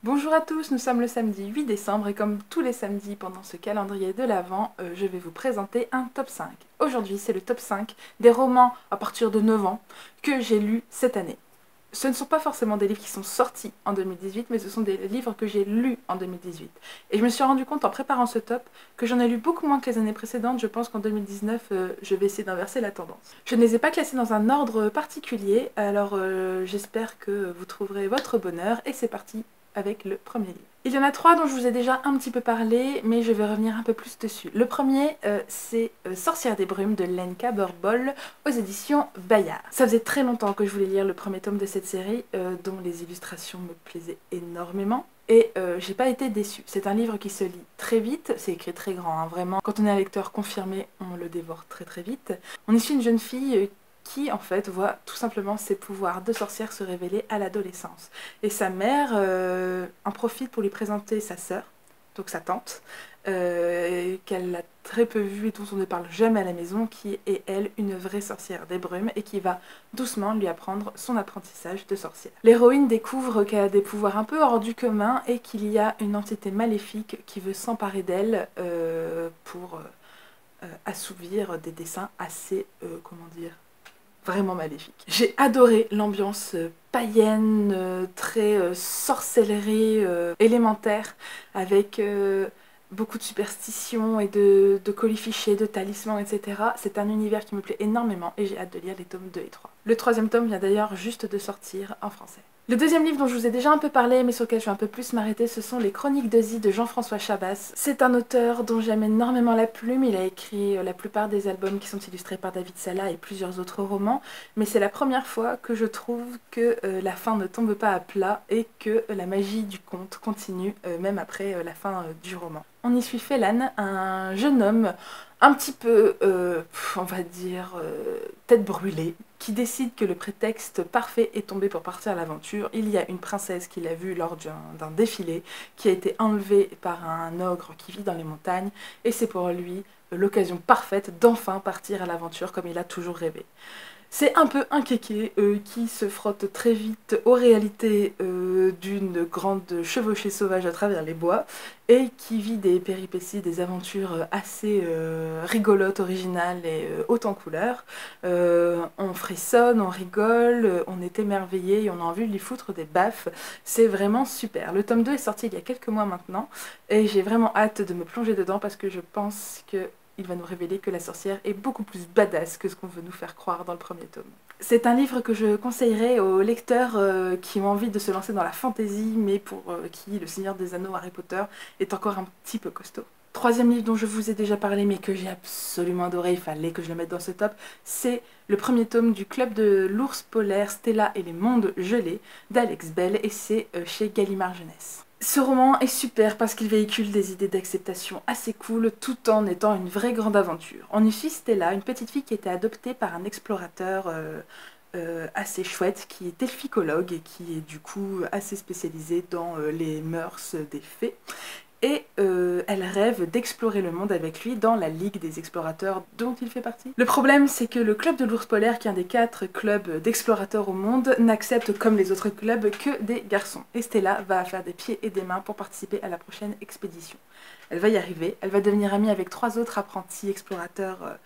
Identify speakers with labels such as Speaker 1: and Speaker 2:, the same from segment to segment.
Speaker 1: Bonjour à tous, nous sommes le samedi 8 décembre et comme tous les samedis pendant ce calendrier de l'Avent, je vais vous présenter un top 5. Aujourd'hui, c'est le top 5 des romans à partir de 9 ans que j'ai lus cette année. Ce ne sont pas forcément des livres qui sont sortis en 2018, mais ce sont des livres que j'ai lus en 2018. Et je me suis rendu compte en préparant ce top que j'en ai lu beaucoup moins que les années précédentes. Je pense qu'en 2019, je vais essayer d'inverser la tendance. Je ne les ai pas classés dans un ordre particulier, alors j'espère que vous trouverez votre bonheur. Et c'est parti avec le premier livre. Il y en a 3 dont je vous ai déjà un petit peu parlé, mais je vais revenir un peu plus dessus. Le premier, c'est Sorcière des brumes de Len Kaberbol aux éditions Bayard. Ça faisait très longtemps que je voulais lire le premier tome de cette série, dont les illustrations me plaisaient énormément. Et j'ai pas été déçue. C'est un livre qui se lit très vite, c'est écrit très grand, hein, vraiment. Quand on est un lecteur confirmé, on le dévore très très vite. On y suit une jeune fille qui en fait voit tout simplement ses pouvoirs de sorcière se révéler à l'adolescence. Et sa mère en profite pour lui présenter sa sœur, donc sa tante, qu'elle a très peu vue et dont on ne parle jamais à la maison, qui est elle une vraie sorcière des brumes et qui va doucement lui apprendre son apprentissage de sorcière. L'héroïne découvre qu'elle a des pouvoirs un peu hors du commun et qu'il y a une entité maléfique qui veut s'emparer d'elle pour assouvir des desseins assez, comment dire, vraiment maléfique. J'ai adoré l'ambiance païenne, très sorcellerie élémentaire, avec beaucoup de superstitions et de colifichets, de talismans, etc. C'est un univers qui me plaît énormément et j'ai hâte de lire les tomes 2 et 3. Le 3e tome vient d'ailleurs juste de sortir en français. Le 2e livre dont je vous ai déjà un peu parlé, mais sur lequel je vais un peu plus m'arrêter, ce sont les Chroniques d'Ozzy de Jean-François Chabas. C'est un auteur dont j'aime énormément la plume. Il a écrit la plupart des albums qui sont illustrés par David Sala et plusieurs autres romans, mais c'est la première fois que je trouve que la fin ne tombe pas à plat et que la magie du conte continue même après la fin du roman. On y suit Phelan, un jeune homme un petit peu, on va dire, tête brûlée, qui décide que le prétexte parfait est tombé pour partir à l'aventure. Il y a une princesse qu'il a vue lors d'un défilé, qui a été enlevée par un ogre qui vit dans les montagnes, et c'est pour lui l'occasion parfaite d'enfin partir à l'aventure comme il a toujours rêvé. C'est un peu un kéké qui se frotte très vite aux réalités d'une grande chevauchée sauvage à travers les bois et qui vit des péripéties, des aventures assez rigolotes, originales et hautes en couleurs. On frissonne, on rigole, on est émerveillé et on a envie de lui foutre des baffes. C'est vraiment super. Le tome 2 est sorti il y a quelques mois maintenant et j'ai vraiment hâte de me plonger dedans parce que je pense que il va nous révéler que la sorcière est beaucoup plus badass que ce qu'on veut nous faire croire dans le premier tome. C'est un livre que je conseillerais aux lecteurs qui ont envie de se lancer dans la fantasy, mais pour qui Le Seigneur des Anneaux, Harry Potter est encore un petit peu costaud. 3e livre dont je vous ai déjà parlé, mais que j'ai absolument adoré, il fallait que je le mette dans ce top, c'est le premier tome du Club de l'Ours Polaire, Stella et les Mondes Gelés d'Alex Bell, et c'est chez Gallimard Jeunesse. Ce roman est super parce qu'il véhicule des idées d'acceptation assez cool tout en étant une vraie grande aventure. On y suit Stella, une petite fille qui était adoptée par un explorateur assez chouette qui est elficologue et qui est du coup assez spécialisé dans les mœurs des fées. Et elle rêve d'explorer le monde avec lui dans la Ligue des explorateurs dont il fait partie. Le problème, c'est que le club de l'ours polaire, qui est un des 4 clubs d'explorateurs au monde, n'accepte comme les autres clubs que des garçons. Et Stella va faire des pieds et des mains pour participer à la prochaine expédition. Elle va y arriver, elle va devenir amie avec 3 autres apprentis explorateurs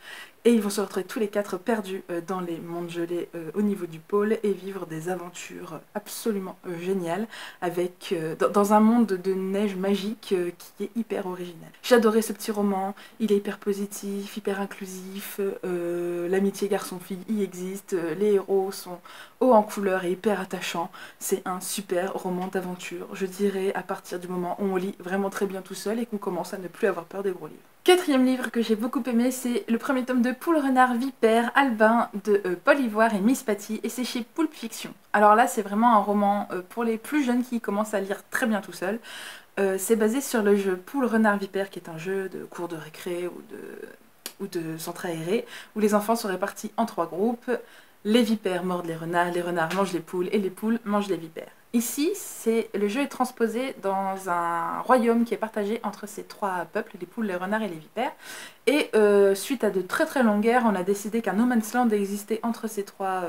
Speaker 1: et ils vont se retrouver tous les 4 perdus dans les mondes gelés au niveau du pôle et vivre des aventures absolument géniales avec, dans un monde de neige magique qui est hyper original. J'adorais ce petit roman, il est hyper positif, hyper inclusif, l'amitié garçon-fille y existe, les héros sont hauts en couleur et hyper attachants. C'est un super roman d'aventure, je dirais, à partir du moment où on lit vraiment très bien tout seul et qu'on commence à ne plus avoir peur des gros livres. 4e livre que j'ai beaucoup aimé, c'est le premier tome de Poule Renard Vipère Albin de Paul Ivoire et Miss Patty, et c'est chez Pulp Fiction. Alors là, c'est vraiment un roman pour les plus jeunes qui commencent à lire très bien tout seul. C'est basé sur le jeu Poule Renard Vipère, qui est un jeu de cours de récré ou de centre aéré, où les enfants sont répartis en 3 groupes. Les vipères mordent les renards mangent les poules et les poules mangent les vipères. Ici, le jeu est transposé dans un royaume qui est partagé entre ces trois peuples, les poules, les renards et les vipères. Et suite à de très très longues guerres, on a décidé qu'un no man's land existait entre ces trois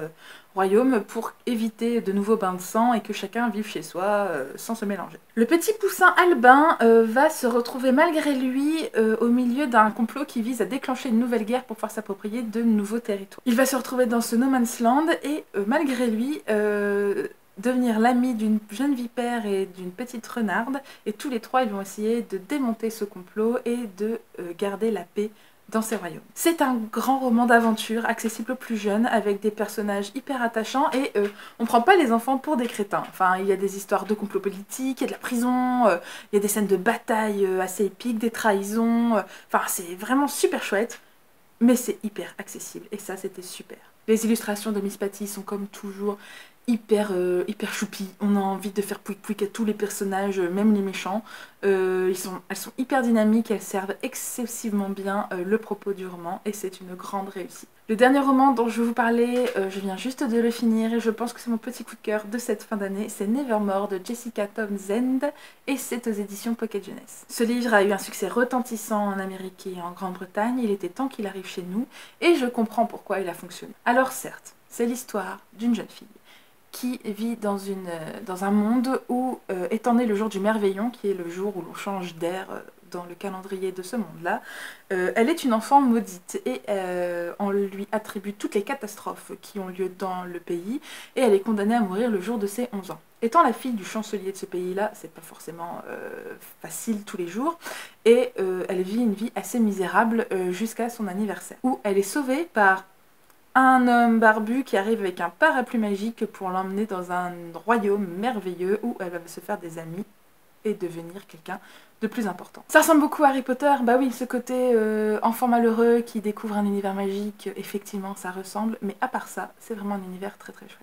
Speaker 1: royaumes pour éviter de nouveaux bains de sang et que chacun vive chez soi sans se mélanger. Le petit poussin Albin va se retrouver malgré lui au milieu d'un complot qui vise à déclencher une nouvelle guerre pour pouvoir s'approprier de nouveaux territoires. Il va se retrouver dans ce no man's land et malgré lui devenir l'ami d'une jeune vipère et d'une petite renarde, et tous les trois ils vont essayer de démonter ce complot et de garder la paix dans ces royaumes. C'est un grand roman d'aventure accessible aux plus jeunes avec des personnages hyper attachants et on prend pas les enfants pour des crétins. Enfin, il y a des histoires de complot politique, il y a de la prison, il y a des scènes de bataille assez épiques, des trahisons, enfin c'est vraiment super chouette, mais c'est hyper accessible et ça c'était super. Les illustrations de Miss Patty sont comme toujours hyper choupi. On a envie de faire pouic pouic à tous les personnages, même les méchants. Elles sont hyper dynamiques, elles servent excessivement bien le propos du roman et c'est une grande réussite. Le dernier roman dont je vais vous parler, je viens juste de le finir et je pense que c'est mon petit coup de cœur de cette fin d'année, c'est Nevermore de Jessica Townsend et c'est aux éditions Pocket Jeunesse. Ce livre a eu un succès retentissant en Amérique et en Grande-Bretagne, il était temps qu'il arrive chez nous et je comprends pourquoi il a fonctionné. Alors certes, c'est l'histoire d'une jeune fille qui vit dans un monde où, étant né le jour du Merveillon, qui est le jour où l'on change d'air dans le calendrier de ce monde-là, elle est une enfant maudite et on lui attribue toutes les catastrophes qui ont lieu dans le pays et elle est condamnée à mourir le jour de ses 11 ans. Étant la fille du chancelier de ce pays-là, c'est pas forcément facile tous les jours et elle vit une vie assez misérable jusqu'à son anniversaire, où elle est sauvée par un homme barbu qui arrive avec un parapluie magique pour l'emmener dans un royaume merveilleux où elle va se faire des amis et devenir quelqu'un de plus important. Ça ressemble beaucoup à Harry Potter, bah oui, ce côté enfant malheureux qui découvre un univers magique, effectivement ça ressemble, mais à part ça, c'est vraiment un univers très très chouette.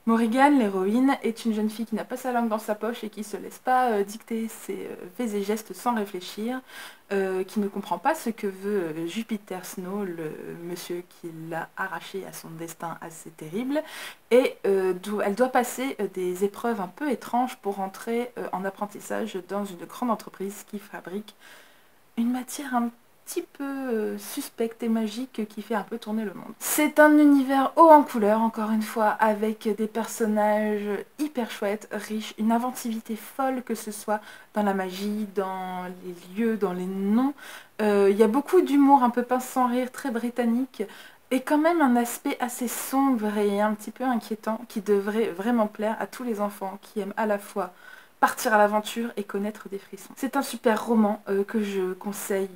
Speaker 1: Morrigan, l'héroïne, est une jeune fille qui n'a pas sa langue dans sa poche et qui se laisse pas dicter ses faits et gestes sans réfléchir, qui ne comprend pas ce que veut Jupiter Snow, le monsieur qui l'a arraché à son destin assez terrible, et elle doit passer des épreuves un peu étranges pour entrer en apprentissage dans une grande entreprise qui fabrique une matière un petit peu suspecte et magique qui fait un peu tourner le monde. C'est un univers haut en couleurs, encore une fois, avec des personnages hyper chouettes, riches, une inventivité folle, que ce soit dans la magie, dans les lieux, dans les noms. Il y a beaucoup d'humour, un peu pince sans rire, très britannique, et quand même un aspect assez sombre et un petit peu inquiétant qui devrait vraiment plaire à tous les enfants qui aiment à la fois partir à l'aventure et connaître des frissons. C'est un super roman que je conseille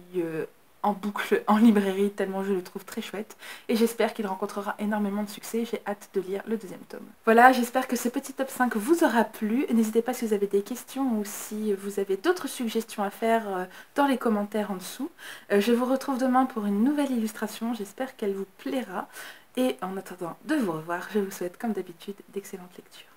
Speaker 1: en boucle en librairie tellement je le trouve très chouette et j'espère qu'il rencontrera énormément de succès. J'ai hâte de lire le deuxième tome. Voilà, j'espère que ce petit top 5 vous aura plu. N'hésitez pas si vous avez des questions ou si vous avez d'autres suggestions à faire dans les commentaires en dessous. Je vous retrouve demain pour une nouvelle illustration, j'espère qu'elle vous plaira et en attendant de vous revoir, je vous souhaite comme d'habitude d'excellentes lectures.